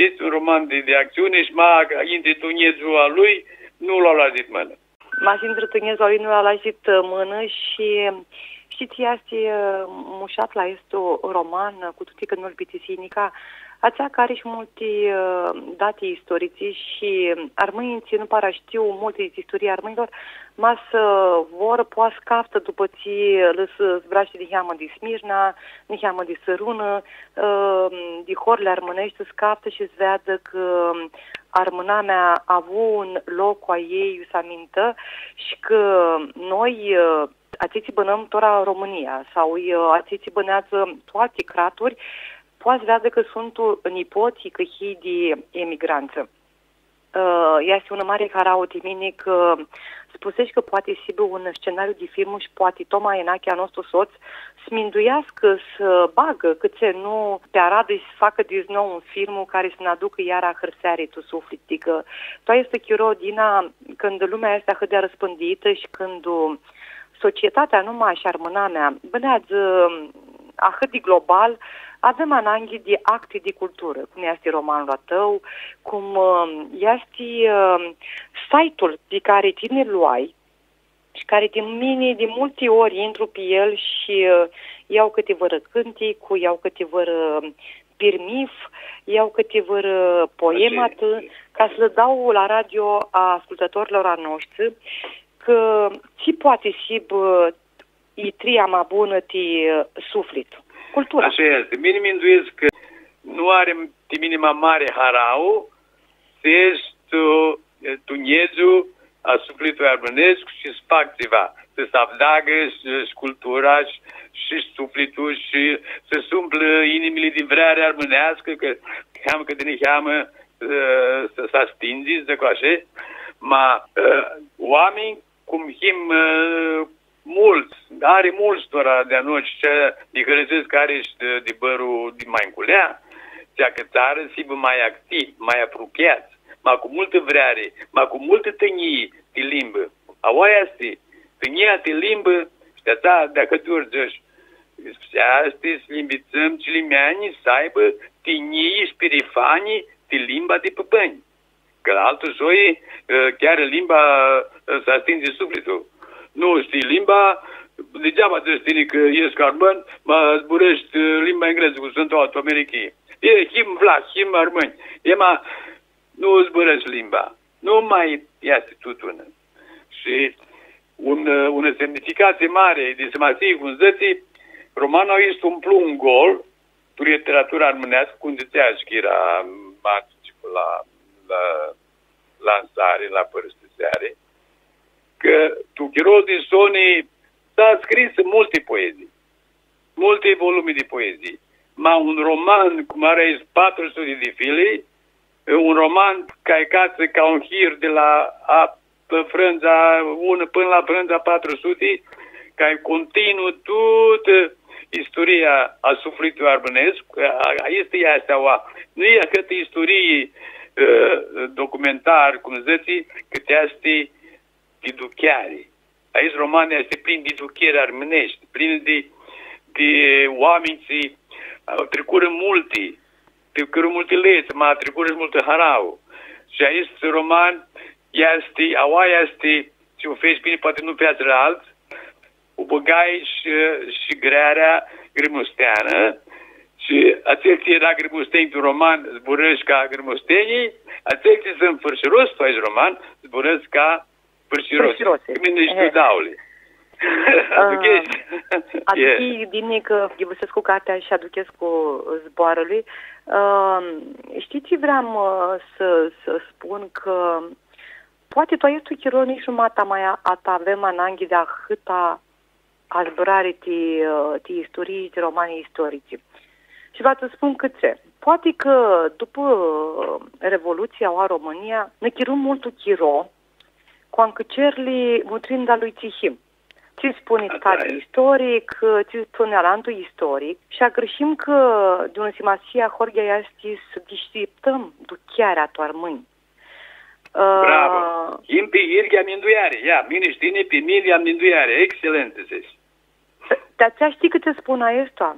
Este un roman de acțiune și m-a întretunețul a lui, nu l-a luat mână. M-a întretunețul a lui, nu l-a luat mână și știți, este mușat la este un roman cu toate că nu-l pitisinica, aceea care și multe date istorice și armâinții nu para știu multe istorii armâinilor, mas vor poate scaftă după ce lăsă zbraște de heamă de Smirna, de heamă de Sărună, de horile armânești scaftă și îți vedă că armâna mea a avut un loc cu a ei, să amintă, și că noi ațeții bănăm tora România sau ațeții bănează toate craturi, poate vedea că sunt nipoții căhii de emigranță. Este un mare haraut mine că spusești că poate să un scenariu de film și poate Toma Enachea nostru soț să minduiască, să bagă câte nu pe aradă și să facă din nou un film care să ne aducă iara hărseare tu suflet. Că tu este chiro Dina când lumea este atât de răspândită și când societatea numai și armâna mea bănează atât de global, avem ananghi de acte de cultură, cum este romanul la tău, cum este site-ul pe care tine luai și care de mine de multe ori intru pe el și iau câteva cânticu, iau câteva pirmif, iau câteva poemată, ca să le dau la radio a ascultătorilor a noștri, că ce poate fi e tria mai bună de suflet. Cultura. Așa este. Mine mi-nduiesc că nu are de minima mare harau, să ești tuniețul a sufletului armânesc și să fac ceva. Să se avdagă și cultura și sufletul și să sumplă inimile de vreare armânească, că cheamă că din cheamă să se stingi, zic așa, ma oameni cum him mulți, are mulți tora de anoci de hărăzesc care și de bărul de mai înculea, cea că țară si mai activ, mai apropiat, mai cu multă vreare, mai cu multă tănie de limbă. Aoaia este, tănia de limbă, și ta, dacă tu urzești, astăzi limbițăm cilimeanii să aibă tănie și perifanii de limba de păpăni. Că altul soi, chiar limba să stinge sufletul. Nu știi limba, degeaba de știi că ești armân, mă zburești limba engleză cu Sfântul Altul Americii. E him vlas, him armâni. E nu zburești limba. Nu mai este tutună. Și una semnificație mare de să mă ții cu zății, romanul este un gol cu literatura armânească, cum zicea și că era la lansare, la părăstăseare, că tu chirol din Sony s-a scris multe poezii, multe volume de poezii. Ma un roman cum are 400 de file, un roman caicat ca un hir de la frânza 1 până la frânza 400, care continuă toată istoria a sufletului armânesc. Este ea asta, nu e cât istorie documentar, cum ziceți, cât este de duchiare. Aici romanul este plin de duchiere armânești, plin de oameni ce trecură multe leți, mai trecură multe harau. Și aici roman este, ce o faci bine, poate nu pe alți, o băgai și grearea grămusteană, și ațelții era grămusteni pe roman, zburăși ca grămustenii, ațelții sunt fărșiros, tu aici roman, zburăși ca fărșirose. Când ne știu daule. Aduchei din că ghibusesc cu cartea și aduchesc cu zboarului. Știi ce vreau să spun? Că poate tu ești chirol nici numai mai avem ananghi de ahâta azbrare de istorii, de romani istorici. Și vreau să spun că ce? Poate că după Revoluția a România ne chirum mult chiro cu încăcerile mutrinda lui Tihim. Ce spune stadiul istoric, ce spune alantul istoric și agrășim că de ună simasia Horghea este să deșteptăm duchiarea tu armâni. Bravo! Impi irghi aminduiare. Ia, mine știne pe mine aminduiare. Excelent, zici. Dar ți-a știi că te spun asta?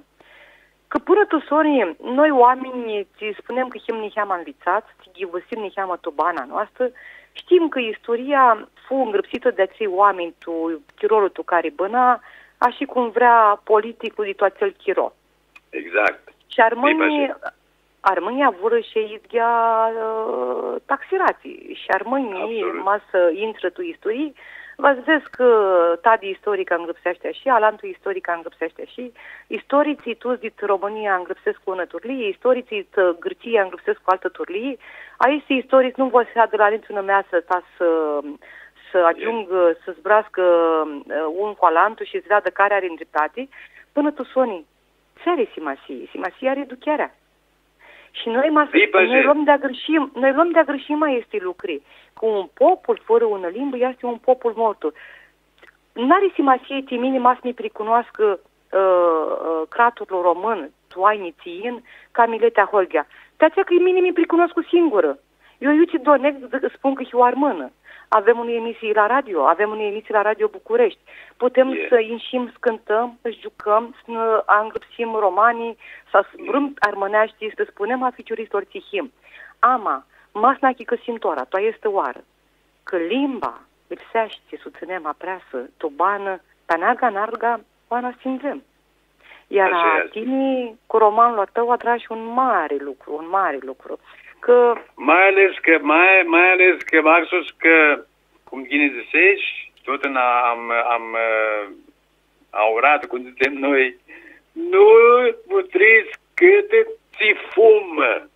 Că până tu, Soni, noi oamenii ți spunem că him niheam învițați, ți ghivăsim niheam tobana noastră, știm că istoria fu îngrăpsită de acei oameni, tu, chirolul tu care băna, așa cum vrea politicul de toate cel chiro. Exact. Și Armânia voră și izghea taxirații. Și armânii, masă intră tu istorii, vă vezi că tadi istorica îngrăpsește și, alantul istorica îngrăpsește și, istoriții tu dit România îngrăpsesc cu una turlie, istoriții Grăcia îngrăpsesc cu altă turlie, aici istorici nu vor să de la niciuna mea să ajung să zbrască un cu alantul și să vadă care are îndreptate, până tu Soni, ce are Simasia are ducherea. Și noi luăm de-a greșim mai este lucruri. Cu un popul fără una limbă este un popul mortul. N-are simasie timini mas mi pricunoască cratul român, toaini țiin, ca Miletea Holghea. De aceea că mine mi pricunosc cu singură. Eu iuți donec spun că eu armână. Avem unei emisii la radio, avem unei emisii la Radio București. Putem să ieșim, să cântăm, să jucăm, să îngrăpsim romanii, să vrem armânești, să spunem aficiuristor țihim. Ama, masnachi că sintora, to este oară, că limba lipsește, susținem apreasă, tobană, tanaga, narga, oana simțem. Iar tine, cu romanul tău, atragi un mare lucru. Că... Mai ales că Maxus, că, cum bine zicești, tot am aurat, cum zicem noi, nu puteți câte ți fumă.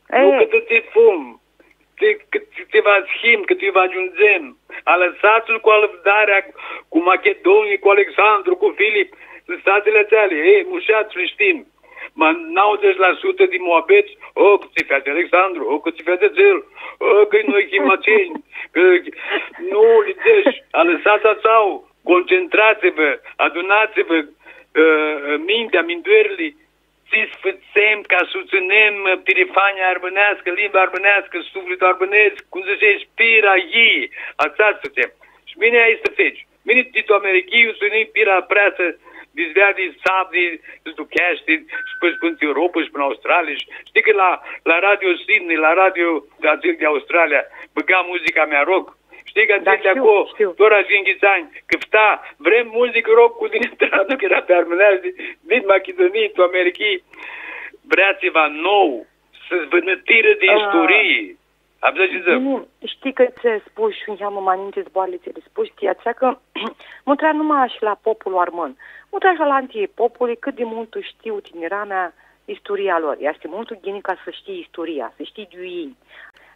Nu câte ți fum. Câteva schimb, câteva ajungem. A lăsați-l cu alăvdarea, cu Macedonie, cu Alexandru, cu Filip, statele țale. Mușați-l, știm. 90% din moabeți, că ți fea de Alexandru, că ți fea de Zel, că noi chimaceni, că nu lidești, a lăsat sau, concentrați-vă, adunați-vă mintea, minduerile, ți sfâțem ca susținem pirifania arbănească, limba arbănească, sufletul arbănesc, cum zicești, pira ei, ațați-te. Și bine ai să feci. Bine titul Americhiu, să-i pira preasă, dizveadi sabdi, zducheaște, și până în Europa și până în Australia. Știi că la Radio Sydney, la Radio de Australia, băga muzica mea rock. Știi că de acolo, doar azi înghițani, că vrem muzică rock cu din stradă, că era pe armânează, din Macedonie, tu Americii, vrea ceva nou, să-ți vânătiră de istorie. Știi că ți-ai spus și am mănânce zboarele ți-ai spus, știi aceea că mă trea numai și la popul armân. Mă trea și la antie popului cât de mult știu tinera mea istoria lor. Este mult gine ca să știi istoria, să știi de ei.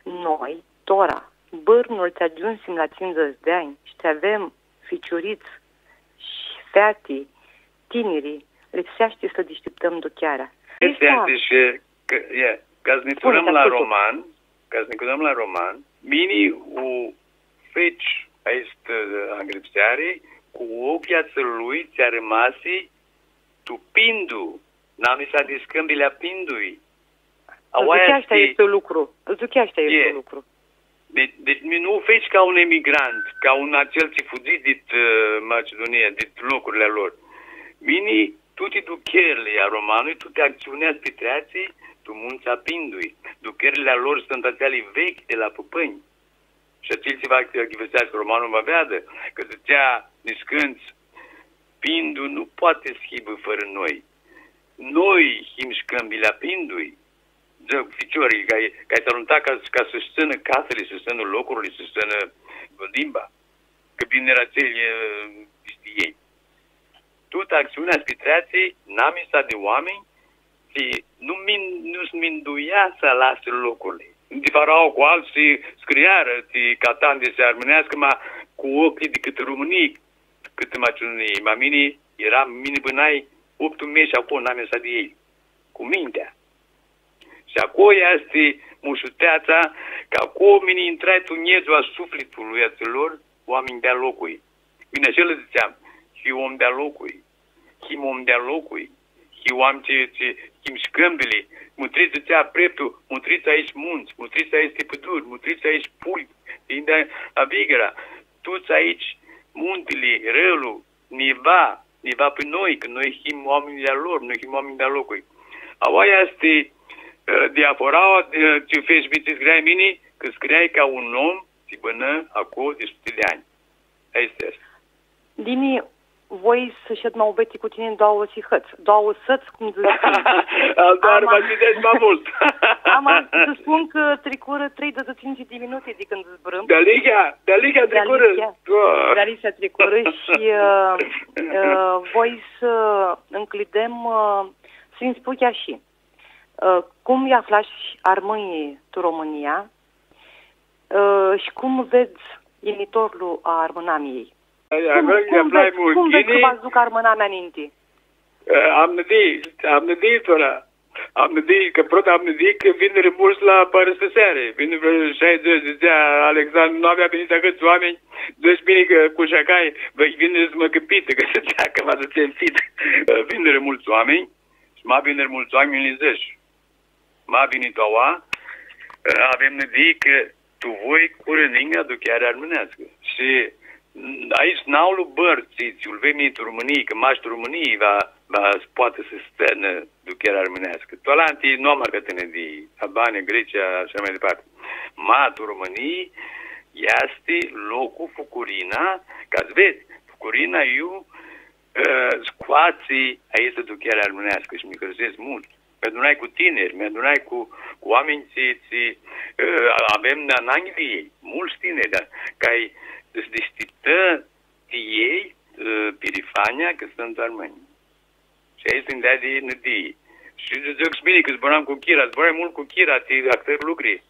Noi, Tora, bărnul te ajunsim la 50 de ani și te avem ficiuriți și fete, tinerii, lipsește să deșteptăm duchearea. Ca să ne turăm la roman, mini o feci este îngripseare cu ochii lui ți-a rămasi tu pindu. N-am lăsat de scâmbile a pindui. Zucheaștea este lucru. Deci nu feci ca un emigrant, ca un acel ce fugit din Macedonia, din locurile lor. Mini, tu te ducherile a romanului, tu te acționează pe treații, tu munța pindui. Ducherile lor sunt atele vechi de la păpâni. Și acel se va activizează romanul mă vedă, că zicea discânți, pindu nu poate schibă fără noi. Noi himșcăm bilea pindui. Zău, ficiorii, care s-au aruntat ca să țină casele, să țină locurile, să țină limba. Că bine era ei. Tot acțiunea spitreației n-am istat de oameni și nu-ți minduia să lasă locurile. De farau cu alții scriară, de catan de se armânească, cu ochii de câte Românii, câte Macedonie. Ma mine bânai 8 mesi și acolo n-am istat de ei. Cu mintea. Și acolo este mușuteața, că acolo mine intrai tu niezul a sufletului aților, oameni de-a locului. Bine, așa le ziceam, și om de-a locului, și om de-a locului, și oameni ce scâmbile, mutriți zicea preptul, mutriți aici munți, mutriți aici păduri, mutriți aici pui, la vigăra, toți aici muntele, râlul, niva pe noi, că noi chim oamenii de-a lor, noi chim oamenii de-a locului. Aia este diaforaua, ce feci biți scrie mine, că scriai ca un om, și până acum de 100 de ani. Este. Dini, voi să șed mă ubeti cu tine în două săți, cum zici. Dar mă citești mai mult. Am să spun că trecură 35 de minute de când zburăm. De Alicia trecură. De Alicia trecură și voi să înclidem, să-mi spui chiar și. Cum i aflași armâii tu România și cum vezi imitorul a armânamiei? Cum vezi că v-ați duc armânamea înainte? Am gândit, că prot am gândit că vin mulți la părăsăseare. Vin vreo 60 de zicea Alexandru, nu avea venit câți oameni, deci bine că cu șacai, vin să mă câpită, că zicea că m-a zis fit. Vin mulți oameni și m-a venit mulți oameni în lizești. M-a venit oa, avem gândit că tu voi curăninga de chiar armânească. Și aici n-au lui bărțiți, venit României, că maști României poate să stănă de chiar armânească. Tolantii nu am arătăne de Albania, Grecia, așa mai departe. Matul României este locul Fucurina, ca să vezi, Fucurina eu scoații aici de chiar armânească și mi cărzesc mult. Mi-adunai cu tineri, mi-adunai cu oameni avem în Angliei, mulți tineri, dar care îți deștită ei pirifania că sunt armâni. Și aici sunt de nădii. Și zic bine că zburam cu Chira, zburam mult cu Chira, actor lucri.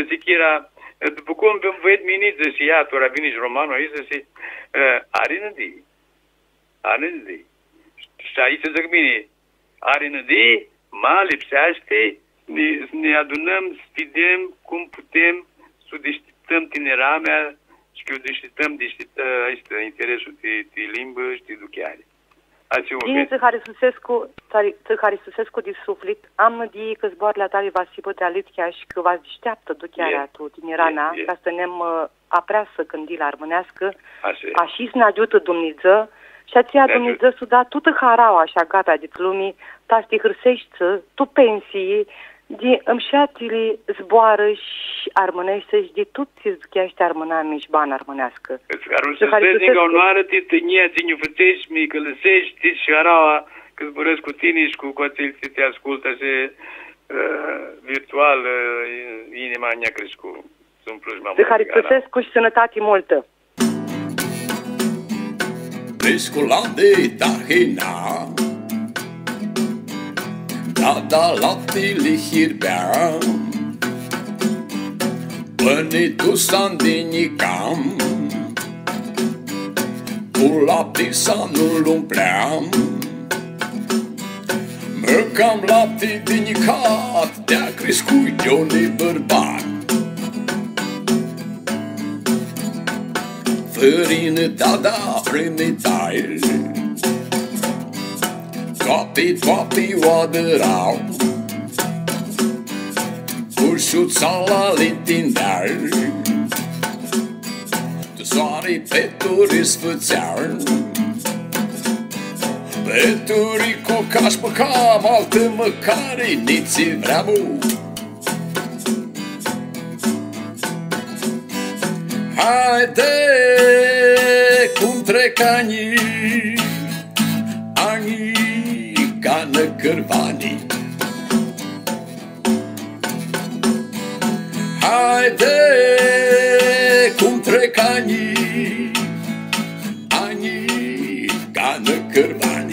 Zic Chira, după cum văd miniță și ea, tora vine și romanul aici, și are nădii. Are nădii. Și aici zic bine, are nădii, mă lipsește, ne adunăm, să vedem cum putem să deșteptăm tineramea și că o deșteptăm interesul de limbă și de educare. Bine, țăhari Susescu de suflet, am nădii că zboarele tale va fi bătea litkea și că va deșteaptă duchearea tu tinerana, ca să ne apreasă când la armânească, așa să ne ajută Dumnezeu, și aceea Dumnezeu să da tută harau așa gata de lumii, ta să te hârsești, tu pensii, de îmșatile zboară și armânește și de tot ți zgheaște armânami și bani armânească. Îți carul să stăzi ca onoară, tănia, ține fătești, mi călăsești, și araua, că zburăți cu tine și cu coțil te ascultă și virtual inima ne-a crescut. Sunt plus mai mult. Să care cu și sănătate multă. Pescolande tahina da laptele hirbeam până tu sandinicam cu lapte să nu-l umpleam mâncam lapte dinicat de-a crescut eu nebărbat fărină da frânețaie toate o adărau ușuțala le tindeau de soare peturi sfățeau peturi cu caș măcam altă măcare niți vreau haide cum trec anii ca năcărvanii haide cum trec anii ca năcărvanii